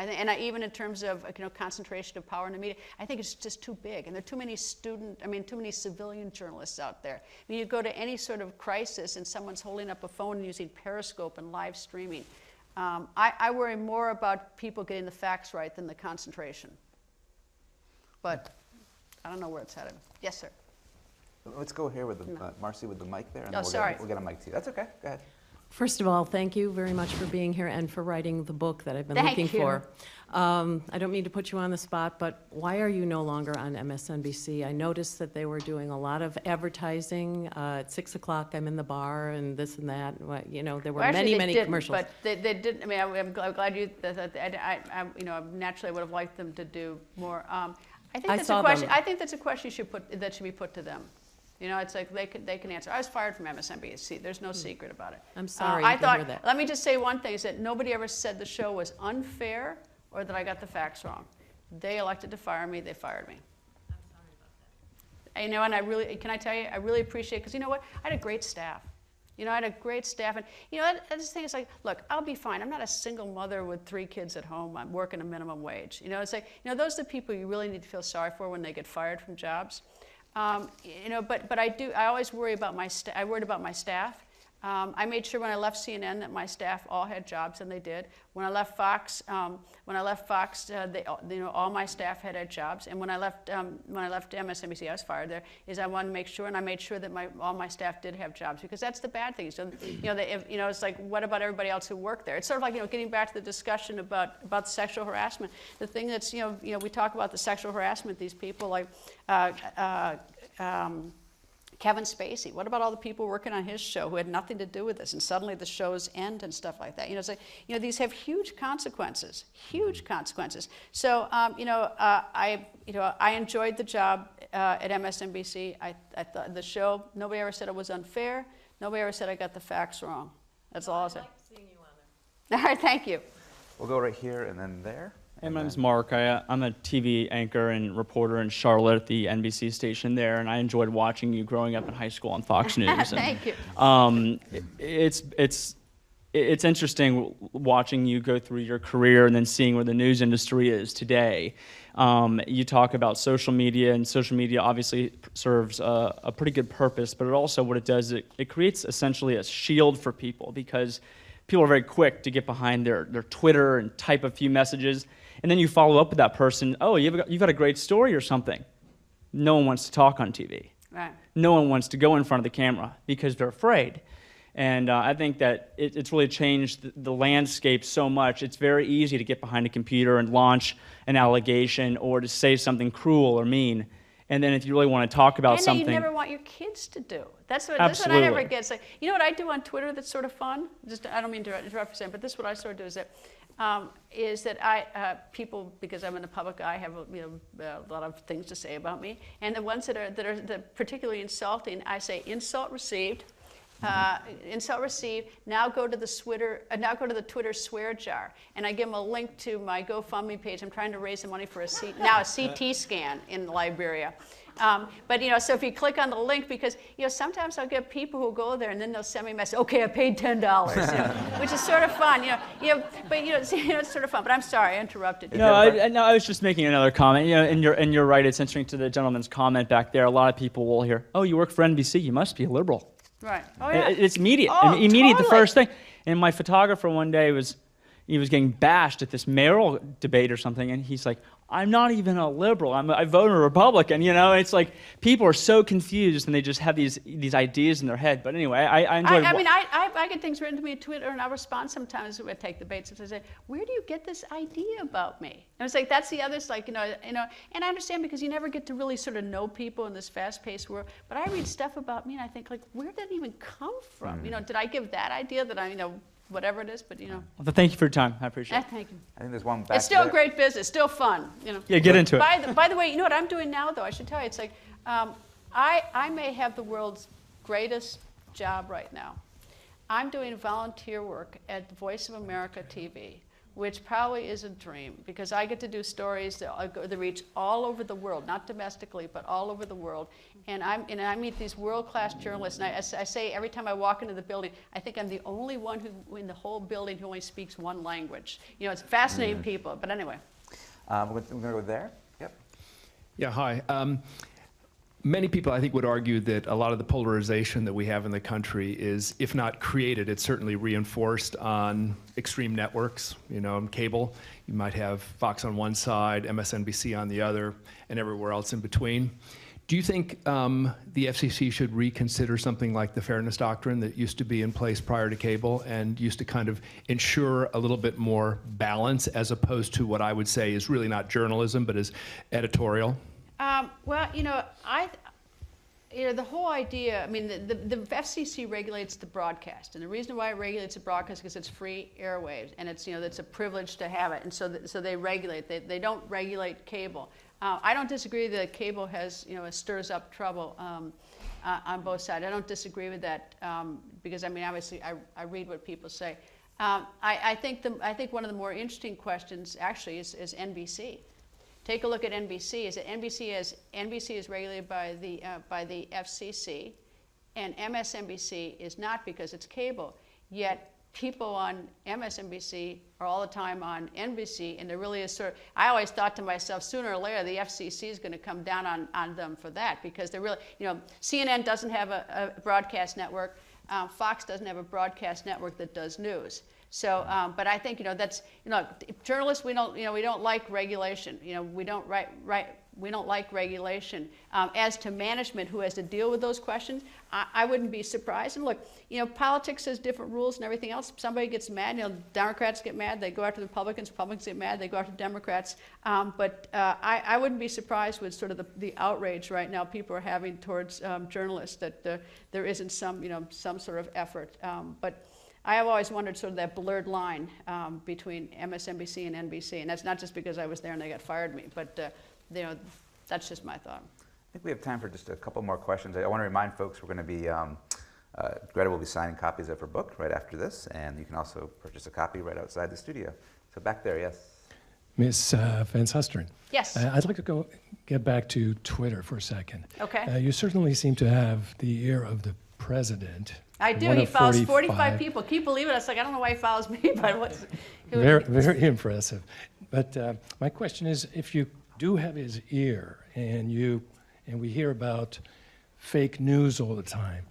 Even in terms of concentration of power in the media, I think it's just too big. And there are too many too many civilian journalists out there. I mean, you go to any sort of crisis and someone's holding up a phone and using Periscope and live streaming. I worry more about people getting the facts right than the concentration. But I don't know where it's headed. Yes, sir. Let's go here with Marcy with the mic there, and Oh, then sorry. we'll get a mic to you. That's okay. Go ahead. First of all, thank you very much for being here and for writing the book that I've been Thank looking you. for. I don't mean to put you on the spot, but why are you no longer on MSNBC? I noticed that they were doing a lot of advertising. At 6 o'clock, I'm in the bar and this and that. There were many commercials. But they didn't. I mean, I'm glad you. Naturally, I would have liked them to do more. I think that's a question. I think that's a question that should be put to them. It's like they can answer. I was fired from MSNBC. There's no secret about it. I'm sorry I to thought, hear that. Let me just say one thing, is that nobody ever said the show was unfair or that I got the facts wrong. They elected to fire me. They fired me. I'm sorry about that. And I can I tell you, I really appreciate, because you know what? I had a great staff. I had a great staff. And, this thing is like, look, I'll be fine. I'm not a single mother with 3 kids at home. I'm working a minimum wage. It's like, those are the people you really need to feel sorry for when they get fired from jobs. But I always worry about I worried about my staff. I made sure when I left CNN that my staff all had jobs, and they did. When I left Fox, all my staff had jobs. And when I left MSNBC, I was fired there. I wanted to make sure, and I made sure that all my staff did have jobs, because that's the bad thing. So, it's like, what about everybody else who worked there? It's sort of like, getting back to the discussion about sexual harassment. The thing that's, we talk about the sexual harassment. These people like. Kevin Spacey. What about all the people working on his show who had nothing to do with this, and suddenly the shows end and stuff like that? It's like, these have huge consequences. Huge consequences. So, I enjoyed the job at MSNBC. I thought the show. Nobody ever said it was unfair. Nobody ever said I got the facts wrong. That's all I said. I like seeing you on there. All right, thank you. We'll go right here and then there. Hey, my name's Mark. I'm a TV anchor and reporter in Charlotte at the NBC station there, and I enjoyed watching you growing up in high school on Fox News. Thank you. It's interesting watching you go through your career and then seeing where the news industry is today. You talk about social media, and social media obviously serves a pretty good purpose, but it also, what it does, it creates essentially a shield for people, because people are very quick to get behind their Twitter and type a few messages. And then you follow up with that person, oh, you've got a great story or something. No one wants to talk on TV. Right. No one wants to go in front of the camera because they're afraid. And I think that it's really changed the landscape so much. It's very easy to get behind a computer and launch an allegation or to say something cruel or mean. And then if you really want to talk about something... And you never want your kids to do. That's what Absolutely. I never get. It's like, you know what I do on Twitter that's sort of fun? Just, I don't mean to interrupt for a second, but this is what I sort of do is that people, because I'm in the public eye, have a lot of things to say about me. And the ones that are particularly insulting, I say, insult received. Insult received. Now go to the Twitter swear jar, and I give them a link to my GoFundMe page. I'm trying to raise the money for a CT scan in Liberia. But so if you click on the link, because sometimes I'll get people who go there and then they'll send me a message. Okay, I paid $10, which is sort of fun. But it's sort of fun. But I'm sorry, I interrupted you. No, I was just making another comment. And you're right. It's interesting to the gentleman's comment back there. A lot of people will hear, "Oh, you work for NBC. You must be a liberal." Right. Oh yeah. It's immediate. Oh, immediate. totally. The first thing. And my photographer one day was getting bashed at this mayoral debate or something, and he's like, "I'm not even a liberal. I vote a Republican." It's like people are so confused, and they just have these ideas in their head. But anyway, I enjoy. I get things written to me on Twitter, and I respond sometimes when I take debates. And I say, "Where do you get this idea about me?" And it's like that's the other, and I understand because you never get to really sort of know people in this fast-paced world. But I read stuff about me, and I think, like, where did it even come from? Did I give that idea that whatever it is? But Well, thank you for your time. I appreciate it. Thank you. I think there's one back It's still there. a great business, still fun. Yeah, get into it. By the way, you know what I'm doing now, though? I should tell you, it's like I may have the world's greatest job right now. I'm doing volunteer work at Voice of America TV, which probably is a dream because I get to do stories that reach all over the world, not domestically, but all over the world. And I meet these world-class journalists, and I say every time I walk into the building, I think I'm the only one who in the whole building who only speaks one language. It's fascinating people, but anyway. We're going to go there. Yep. Yeah, hi. Many people, I think, would argue that a lot of the polarization that we have in the country is, if not created, it's certainly reinforced on extreme networks. Cable, you might have Fox on one side, MSNBC on the other, and everywhere else in between. Do you think the FCC should reconsider something like the fairness doctrine that used to be in place prior to cable and used to kind of ensure a little bit more balance as opposed to what I would say is really not journalism, but is editorial? Well, the whole idea, the FCC regulates the broadcast, and the reason why it regulates the broadcast is because it's free airwaves, and it's a privilege to have it, and so they regulate. They don't regulate cable. I don't disagree that cable has, stirs up trouble on both sides. I don't disagree with that because obviously I read what people say. I think one of the more interesting questions actually is NBC. Take a look at NBC. Is that NBC is regulated by the FCC, and MSNBC is not because it's cable. Yet people on MSNBC are all the time on NBC, and there really is I always thought to myself, sooner or later the FCC is going to come down on them for that because they're really, CNN doesn't have a broadcast network, Fox doesn't have a broadcast network that does news. So, but I think that's journalists we don't like regulation. We don't like regulation. As to management who has to deal with those questions, I wouldn't be surprised. And look, politics has different rules and everything else. Somebody gets mad. Democrats get mad. They go after the Republicans. Republicans get mad. They go after Democrats. But I wouldn't be surprised with sort of the outrage right now people are having towards journalists that there isn't some sort of effort. But I have always wondered sort of that blurred line between MSNBC and NBC, and that's not just because I was there and they fired me, but that's just my thought. I think we have time for just a couple more questions. I want to remind folks we're going to be, Greta will be signing copies of her book right after this, and you can also purchase a copy right outside the studio. So back there, yes. Ms. Van Susteren. Yes. I'd like to get back to Twitter for a second. Okay. You certainly seem to have the ear of the president. I do. He follows 45 people. Can you believe it? It's like, I don't know why he follows me, but very impressive. But my question is, if you do have his ear and we hear about fake news all the time,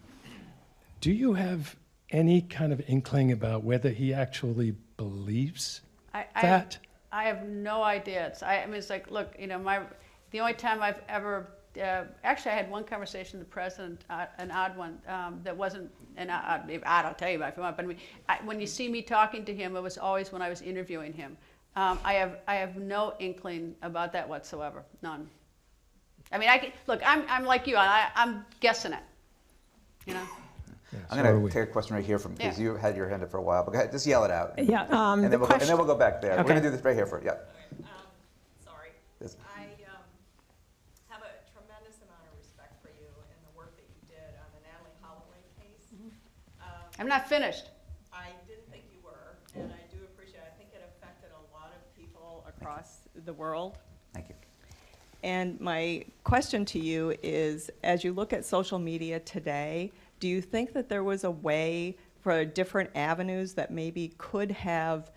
do you have any kind of inkling about whether he actually believes that? I have no idea. It's like, look, the only time I've ever actually, I had one conversation with the president, an odd one, that wasn't an odd. I'll tell you about it if you want. But when you see me talking to him, it was always when I was interviewing him. I have no inkling about that whatsoever. None. I mean, look. I'm like you. I'm guessing it. You know. Yeah, I'm going to take a question right here because you had your hand up for a while. But go ahead, just yell it out. Yeah. And then we'll go back there. Okay. We're going to do this right here for yeah. Sorry. Yes. I have a tremendous amount of respect for you and the work that you did on the Natalie Holloway case. I'm not finished. I didn't think you were, and I do appreciate it. I think it affected a lot of people across the world. Thank you. And my question to you is, as you look at social media today, do you think that there was a way for different avenues that maybe could have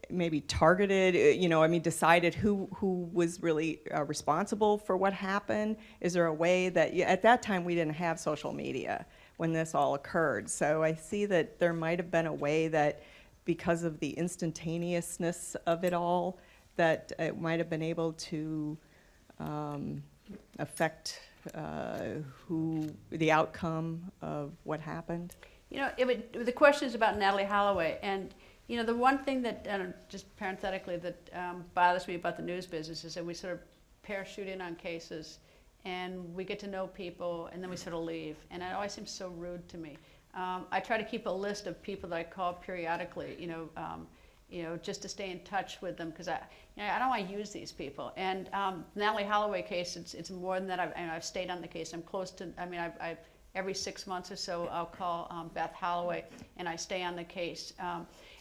maybe targeted, decided who was really responsible for what happened? Is there a way that, at that time we didn't have social media when this all occurred. So I see that there might have been a way that, because of the instantaneousness of it all, that it might have been able to affect the outcome of what happened? The question is about Natalie Holloway, and the one thing that, just parenthetically, that bothers me about the news business is that we sort of parachute in on cases, and we get to know people, and then we sort of leave, and it always seems so rude to me. I try to keep a list of people that I call periodically, just to stay in touch with them, because I don't want to use these people. And Natalie Holloway case, it's more than that. I've stayed on the case. I'm close to. I every 6 months or so, I'll call Beth Holloway, and I stay on the case.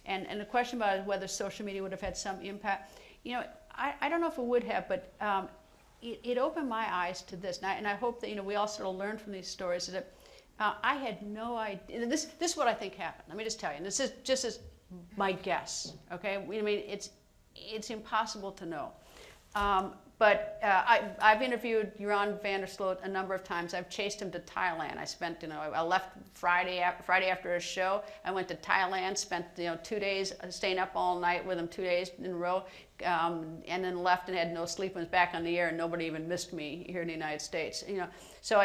And the question about whether social media would have had some impact, I don't know if it would have, but it opened my eyes to this, and I hope that we all sort of learn from these stories. Is that I had no idea. This is what I think happened. Let me just tell you. And this is just as my guess, okay? I mean, it's impossible to know. But I've interviewed Joran van der Sloot a number of times. I've chased him to Thailand. I spent, I left Friday after a show. I went to Thailand, spent 2 days staying up all night with him, 2 days in a row, and then left and had no sleep and was back on the air, and nobody even missed me here in the United States. So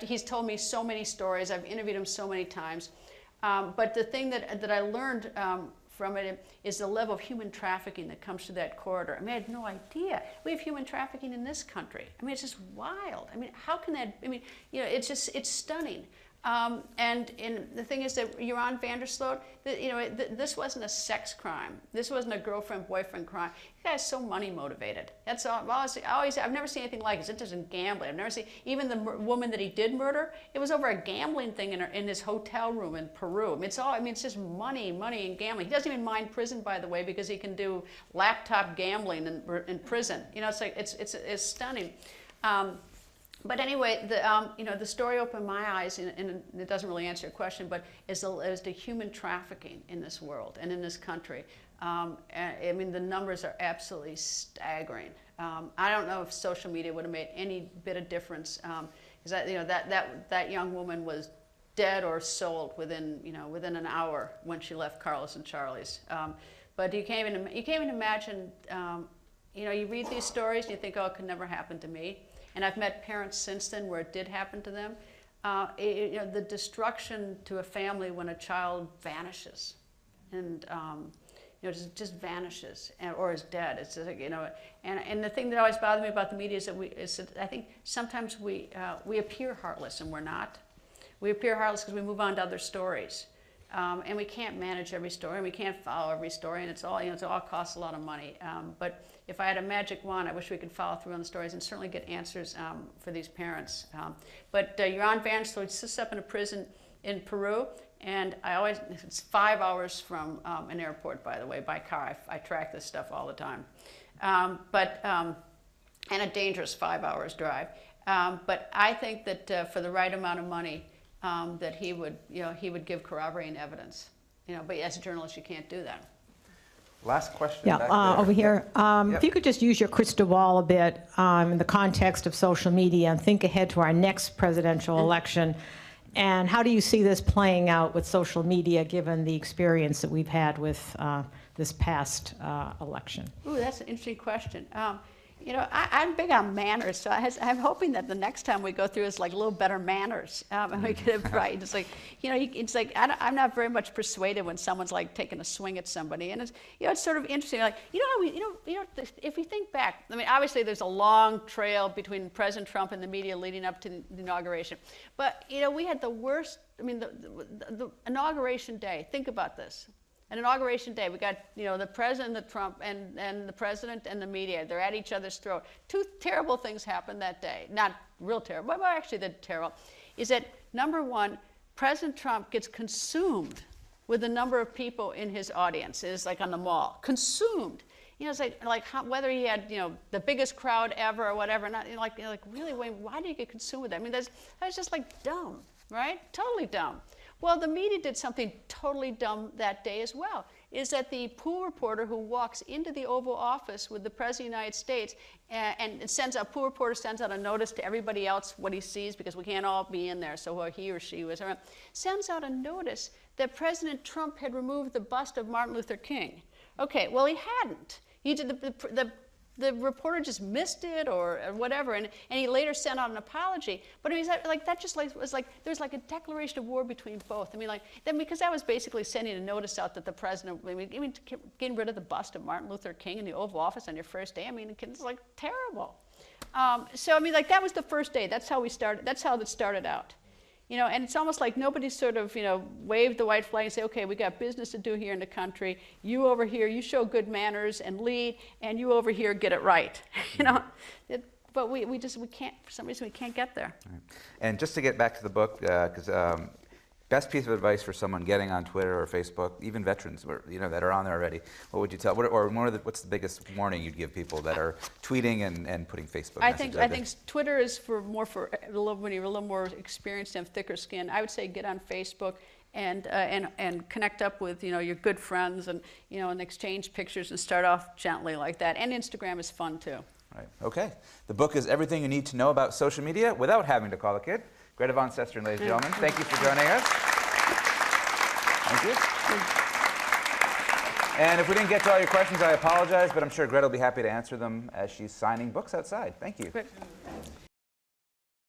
he's told me so many stories. I've interviewed him so many times. But the thing that I learned from it is the level of human trafficking that comes through that corridor. I mean, I had no idea. We have human trafficking in this country. I mean, it's just wild. I mean, how can that, it's stunning. And the thing is that Joran van der Sloot, this wasn't a sex crime. This wasn't a girlfriend-boyfriend crime. The guy's so money motivated. That's all. I've never seen anything like it. It's interested in gambling. I've never seen, even the woman that he did murder, it was over a gambling thing in his hotel room in Peru. It's just money and gambling. He doesn't even mind prison, by the way, because he can do laptop gambling in prison. It's stunning. But anyway, the story opened my eyes, and it doesn't really answer your question, but as to human trafficking in this world and in this country. The numbers are absolutely staggering. I don't know if social media would have made any bit of difference, because that young woman was dead or sold within an hour when she left Carlos and Charlie's. But you can't even imagine. You read these stories and you think, oh, it could never happen to me. And I've met parents since then where it did happen to them. The destruction to a family when a child vanishes, and just vanishes or is dead. It's just, and the thing that always bothered me about the media is that I think sometimes we appear heartless and we're not. We appear heartless because we move on to other stories. And we can't manage every story, and we can't follow every story, and it all costs a lot of money. But if I had a magic wand, I wish we could follow through on the stories and certainly get answers for these parents. But Joran van der Sloot sits up in a prison in Peru, and it's 5 hours from an airport, by the way, by car. I track this stuff all the time. And a dangerous 5 hours drive. But I think that for the right amount of money, that he would give corroborating evidence. But as a journalist, you can't do that. Last question. Yeah, back there. over here. Yep. If you could just use your crystal ball a bit in the context of social media and think ahead to our next presidential election, and how do you see this playing out with social media, given the experience that we've had with this past election? Ooh, that's an interesting question. You know, I'm big on manners, so I'm hoping that the next time we go through is like a little better manners, and we get it right. It's like, you know, it's like I'm not very much persuaded when someone's like taking a swing at somebody, and it's, you know, it's sort of interesting. Like, you know how if you think back, I mean, obviously there's a long trail between President Trump and the media leading up to the inauguration, but you know, we had the worst. I mean, the inauguration day. Think about this. An inauguration day, we got, you know, the president, the Trump, and the president and the media. They're at each other's throat. Two terrible things happened that day. Not real terrible, but actually they're terrible. Is that, number one, President Trump gets consumed with the number of people in his audience. It's like on the mall. Consumed. You know, it's like whether he had, you know, the biggest crowd ever or whatever. Not, you know, like really, Wayne, why do you get consumed with that? I mean, that was just like dumb, right? Totally dumb. Well, the media did something totally dumb that day as well, is that the pool reporter who walks into the Oval Office with the President of the United States and pool reporter sends out a notice to everybody else what he sees, because we can't all be in there, so he or she was around, sends out a notice that President Trump had removed the bust of Martin Luther King. Okay, well, he hadn't. He did the reporter just missed it or whatever, and he later sent out an apology. But it was like that just like was like there was like a declaration of war between both. I mean, like then, because that was basically sending a notice out that the president, I mean, getting rid of the bust of Martin Luther King in the Oval Office on your first day. I mean, it's like terrible. So I mean, like that was the first day. That's how we started. That's how it started out. You know, and it's almost like nobody sort of, you know, waved the white flag and say, okay, we got business to do here in the country. You over here, you show good manners and lead, and you over here get it right. You know, but we can't, for some reason, we can't get there. Right. And just to get back to the book, because best piece of advice for someone getting on Twitter or Facebook, even veterans, you know, that are on there already, what would you tell? What's the biggest warning you'd give people that are tweeting and putting Facebook messages out there? I think Twitter is when you're a little more experienced and have thicker skin. I would say get on Facebook and connect up with, you know, your good friends, and, you know, and exchange pictures and start off gently like that. And Instagram is fun too. Right. Okay. The book is Everything You Need to Know About Social Media Without Having to Call a Kid. Greta von Susteren, ladies and gentlemen, thank you for joining us. Thank you. And if we didn't get to all your questions, I apologize, but I'm sure Greta will be happy to answer them as she's signing books outside. Thank you. Great.